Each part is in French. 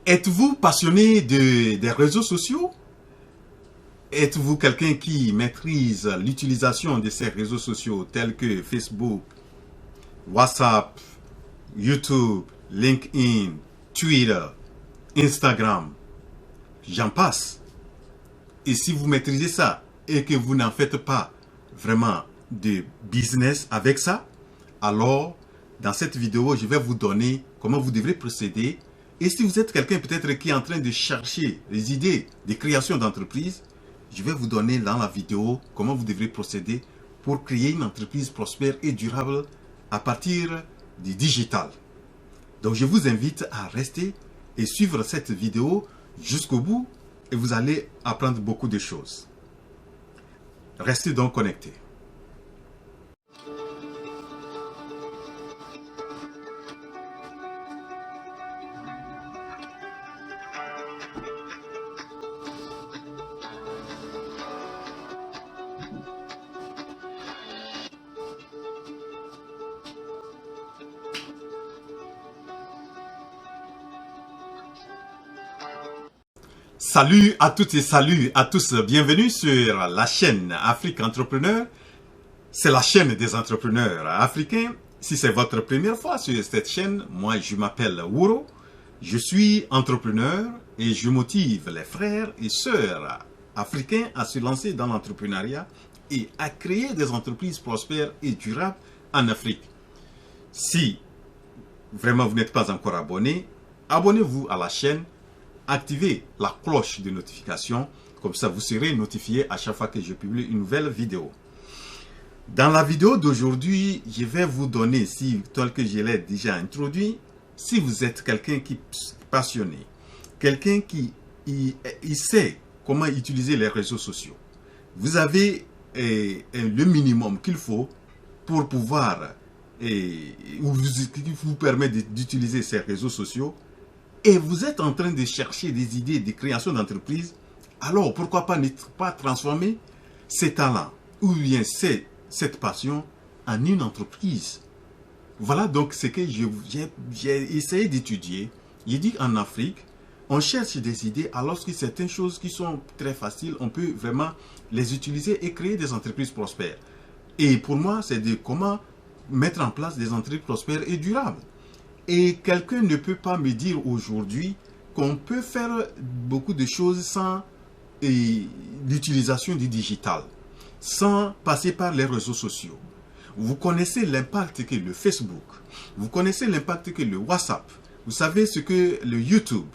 Êtes-vous passionné des réseaux sociaux? Êtes-vous quelqu'un qui maîtrise l'utilisation de ces réseaux sociaux tels que Facebook, WhatsApp, YouTube, LinkedIn, Twitter, Instagram, j'en passe. Et si vous maîtrisez ça et que vous n'en faites pas vraiment de business avec ça, alors dans cette vidéo, je vais vous donner comment vous devrez procéder. Et si vous êtes quelqu'un peut-être qui est en train de chercher les idées de création d'entreprise, je vais vous donner dans la vidéo comment vous devrez procéder pour créer une entreprise prospère et durable à partir du digital. Donc je vous invite à rester et suivre cette vidéo jusqu'au bout et vous allez apprendre beaucoup de choses. Restez donc connectés. Salut à toutes et salut à tous, bienvenue sur la chaîne Afrique Entrepreneur. C'est la chaîne des entrepreneurs africains. Si c'est votre première fois sur cette chaîne, moi je m'appelle Wuro. Je suis entrepreneur et je motive les frères et sœurs africains à se lancer dans l'entrepreneuriat et à créer des entreprises prospères et durables en Afrique. Si vraiment vous n'êtes pas encore abonné, abonnez-vous à la chaîne. Activez la cloche de notification, comme ça vous serez notifié à chaque fois que je publie une nouvelle vidéo. Dans la vidéo d'aujourd'hui, je vais vous donner, tel que je l'ai déjà introduit, si vous êtes quelqu'un qui est passionné, quelqu'un qui sait comment utiliser les réseaux sociaux, vous avez le minimum qu'il faut pour pouvoir vous permettre d'utiliser ces réseaux sociaux, et vous êtes en train de chercher des idées de création d'entreprise, alors pourquoi pas ne pas transformer ces talents ou bien cette passion en une entreprise. Voilà donc ce que j'ai essayé d'étudier. J'ai dit en Afrique, on cherche des idées alors que certaines choses qui sont très faciles, on peut vraiment les utiliser et créer des entreprises prospères. Et pour moi, c'est de comment mettre en place des entreprises prospères et durables. Et quelqu'un ne peut pas me dire aujourd'hui qu'on peut faire beaucoup de choses sans l'utilisation du digital, sans passer par les réseaux sociaux. Vous connaissez l'impact que le Facebook, vous connaissez l'impact que le WhatsApp, vous savez ce que le YouTube,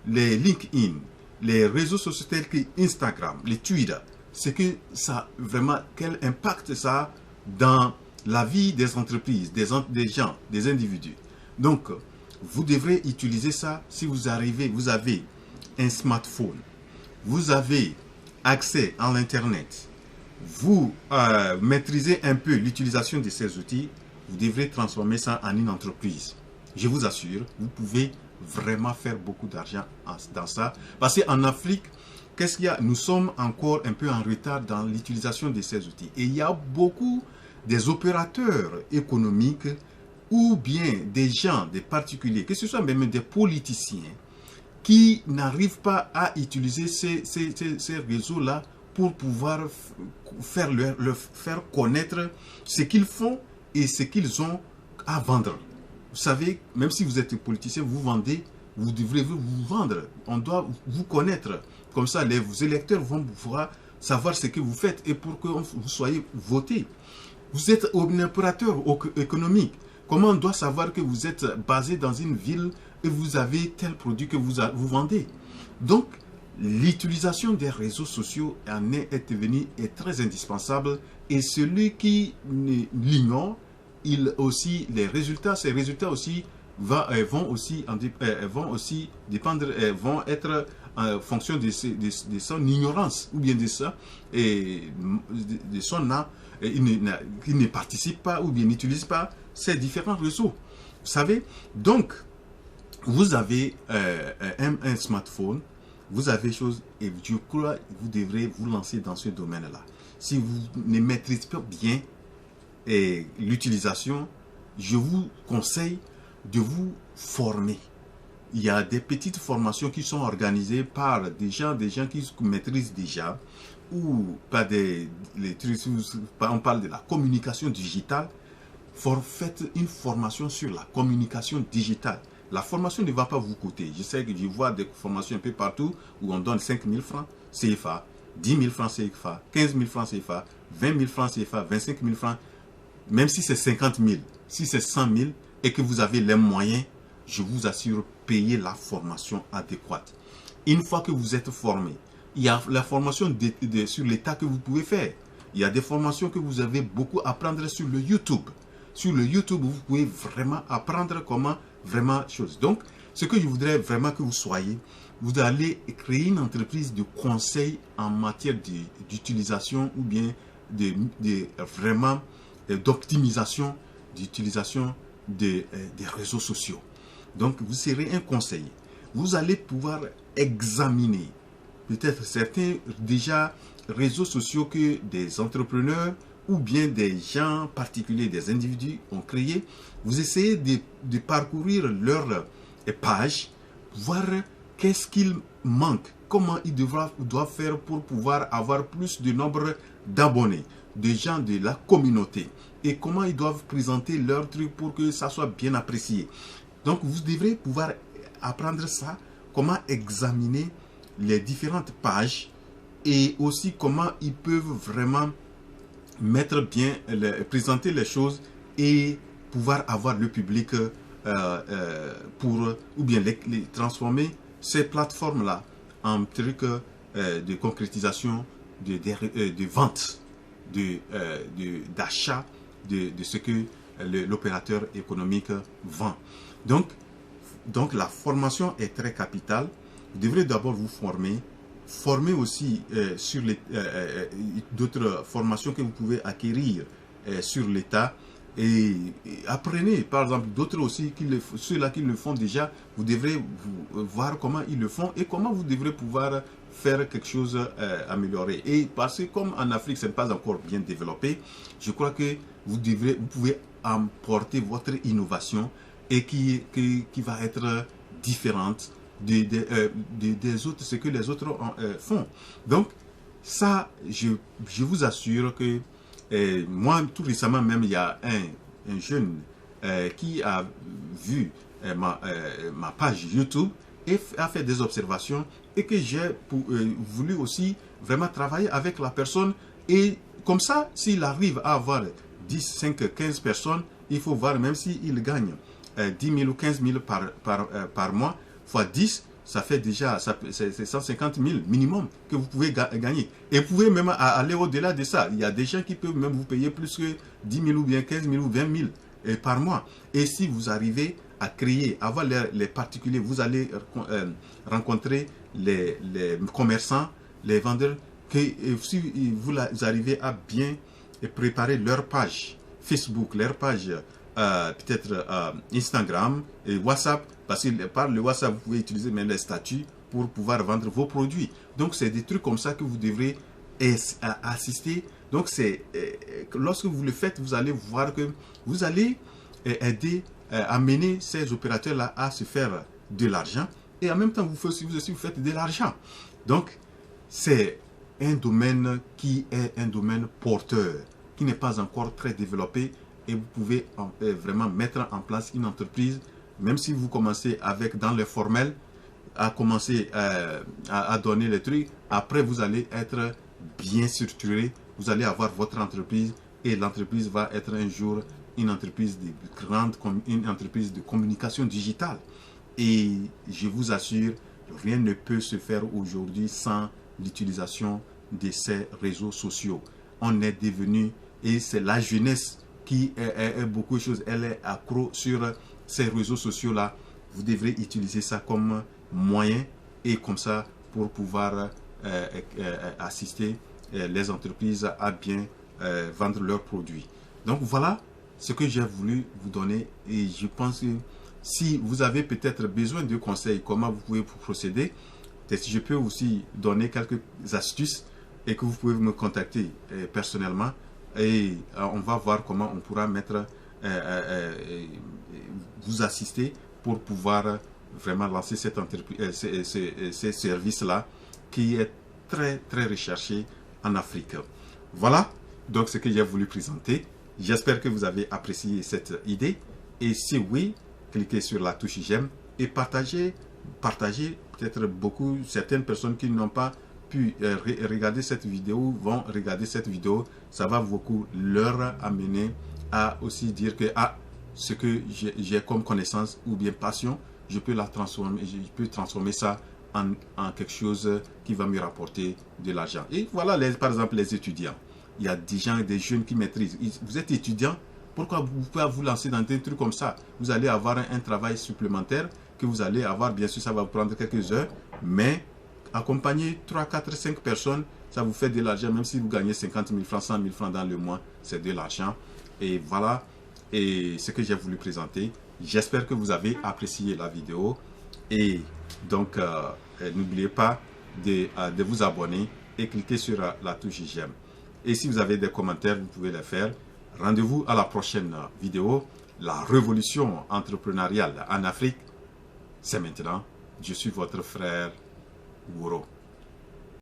les LinkedIn, les réseaux sociaux tels que Instagram, les Twitter, c'est que ça vraiment, quel impact ça a dans la vie des entreprises, des gens, des individus. Donc, vous devrez utiliser ça si vous avez un smartphone, vous avez accès à l'Internet, vous maîtrisez un peu l'utilisation de ces outils, vous devrez transformer ça en une entreprise. Je vous assure, vous pouvez vraiment faire beaucoup d'argent dans ça. Parce qu'en Afrique, qu'est-ce qu'il y a? Nous sommes encore un peu en retard dans l'utilisation de ces outils. Et il y a beaucoup des opérateurs économiques ou bien des gens, des particuliers, que ce soit même des politiciens, qui n'arrivent pas à utiliser ces réseaux-là pour pouvoir leur faire connaître ce qu'ils font et ce qu'ils ont à vendre. Vous savez, même si vous êtes politicien, vous vendez, vous devrez vous vendre. On doit vous connaître. Comme ça, les électeurs vont pouvoir savoir ce que vous faites et pour que vous soyez voté. Vous êtes un opérateur économique. Comment on doit savoir que vous êtes basé dans une ville et vous avez tel produit que vous vendez? Donc, l'utilisation des réseaux sociaux est très indispensable et celui qui l'ignore, ces résultats aussi vont être en fonction de son ignorance ou bien de ça et de son âme. Qui ne participe pas ou bien n'utilise pas ces différents réseaux. Vous savez, donc, vous avez un smartphone, vous avez choses, et je crois que vous devrez vous lancer dans ce domaine-là. Si vous ne maîtrisez pas bien l'utilisation, je vous conseille de vous former. il y a des petites formations qui sont organisées par des gens qui maîtrisent déjà, ou pas on parle de la communication digitale. Faites une formation sur la communication digitale. La formation ne va pas vous coûter. Je sais que je vois des formations un peu partout où on donne 5 000 francs CFA, 10 000 francs CFA, 15 000 francs CFA, 20 000 francs CFA, 25 000 francs. Même si c'est 50 000, si c'est 100 000 et que vous avez les moyens, je vous assure, payez la formation adéquate. Une fois que vous êtes formé, il y a la formation sur l'état que vous pouvez faire. Il y a des formations que vous avez beaucoup à apprendre sur le YouTube. Sur le YouTube, vous pouvez vraiment apprendre comment vraiment chose. Donc, ce que je voudrais vraiment que vous soyez, vous allez créer une entreprise de conseil en matière d'utilisation ou bien vraiment d'optimisation d'utilisation des réseaux sociaux. Donc, vous serez un conseiller. Vous allez pouvoir examiner peut-être certains déjà réseaux sociaux que des entrepreneurs ou bien des gens particuliers, des individus ont créé. Vous essayez de parcourir leur page, voir qu'est-ce qu'il manque, comment ils doivent faire pour pouvoir avoir plus de nombre d'abonnés, de gens de la communauté, et comment ils doivent présenter leur truc pour que ça soit bien apprécié. Donc vous devrez pouvoir apprendre ça, comment examiner les différentes pages et aussi comment ils peuvent vraiment mettre bien, présenter les choses et pouvoir avoir le public ou bien les transformer ces plateformes-là en trucs de concrétisation, de vente, d'achat de ce que l'opérateur économique vend. Donc la formation est très capitale. Vous devrez d'abord vous former aussi sur d'autres formations que vous pouvez acquérir sur l'État, et apprenez par exemple d'autres aussi, ceux-là qui le font déjà. Vous devrez voir comment ils le font et comment vous devrez pouvoir faire quelque chose amélioré. Et parce que comme en Afrique ce n'est pas encore bien développé, je crois que vous pouvez emporter votre innovation et qui va être différente des autres, ce que les autres font. Donc ça, je vous assure que moi tout récemment même, il y a un jeune qui a vu ma page YouTube et a fait des observations, et que j'ai voulu aussi vraiment travailler avec la personne. Et comme ça, s'il arrive à avoir 10, 5, 15 personnes, il faut voir, même s'il gagne 10 000 ou 15 000 par mois, fois 10, ça fait déjà c'est 150 000 minimum que vous pouvez gagner. Et vous pouvez même aller au-delà de ça. Il y a des gens qui peuvent même vous payer plus que 10 000 ou bien 15 000 ou 20 000 par mois. Et si vous arrivez à créer, avoir les particuliers, vous allez rencontrer les commerçants, les vendeurs, que si vous arrivez à bien préparer leur page Facebook, leur page peut-être Instagram et WhatsApp, parce que par le WhatsApp vous pouvez utiliser même les statuts pour pouvoir vendre vos produits. Donc c'est des trucs comme ça que vous devrez assister. Donc c'est lorsque vous le faites, vous allez voir que vous allez aider amener ces opérateurs-là à se faire de l'argent, et en même temps vous aussi vous faites de l'argent. Donc c'est un domaine qui est un domaine porteur, qui n'est pas encore très développé, et vous pouvez vraiment mettre en place une entreprise, même si vous commencez avec dans le formel, à commencer à donner les trucs. Après vous allez être bien structuré, vous allez avoir votre entreprise, et l'entreprise va être un jour une entreprise une entreprise de communication digitale. Et je vous assure, rien ne peut se faire aujourd'hui sans l'utilisation de ces réseaux sociaux. On est devenu, et c'est la jeunesse qui est beaucoup de choses, elle est accro sur ces réseaux sociaux-là. Vous devrez utiliser ça comme moyen, et comme ça pour pouvoir assister les entreprises à bien vendre leurs produits. Donc voilà ce que j'ai voulu vous donner, et je pense que si vous avez peut-être besoin de conseils, comment vous pouvez procéder, peut-être je peux aussi donner quelques astuces, et que vous pouvez me contacter personnellement, et on va voir comment on pourra vous assister pour pouvoir vraiment lancer cette entreprise, ces services-là qui est très recherché en Afrique. Voilà donc ce que j'ai voulu présenter. J'espère que vous avez apprécié cette idée. Et si oui, cliquez sur la touche j'aime et partagez peut-être beaucoup. Certaines personnes qui n'ont pas pu regarder cette vidéo vont regarder cette vidéo. Ça va beaucoup leur amener à aussi dire que ce que j'ai comme connaissance ou bien passion, je peux la transformer, je peux transformer ça en quelque chose qui va me rapporter de l'argent. Et voilà, par exemple, les étudiants. Il y a des gens, des jeunes qui maîtrisent. Vous êtes étudiant, pourquoi vous pouvez vous lancer dans des trucs comme ça? Vous allez avoir un travail supplémentaire que vous allez avoir. Bien sûr, ça va vous prendre quelques heures, mais accompagner 3, 4, 5 personnes, ça vous fait de l'argent. Même si vous gagnez 50 000 francs, 100 000 francs dans le mois, c'est de l'argent. Et voilà, et ce que j'ai voulu présenter. J'espère que vous avez apprécié la vidéo. Et donc, n'oubliez pas de vous abonner et cliquer sur la touche j'aime. Et si vous avez des commentaires, vous pouvez les faire. Rendez-vous à la prochaine vidéo. La révolution entrepreneuriale en Afrique, c'est maintenant. Je suis votre frère Wuro.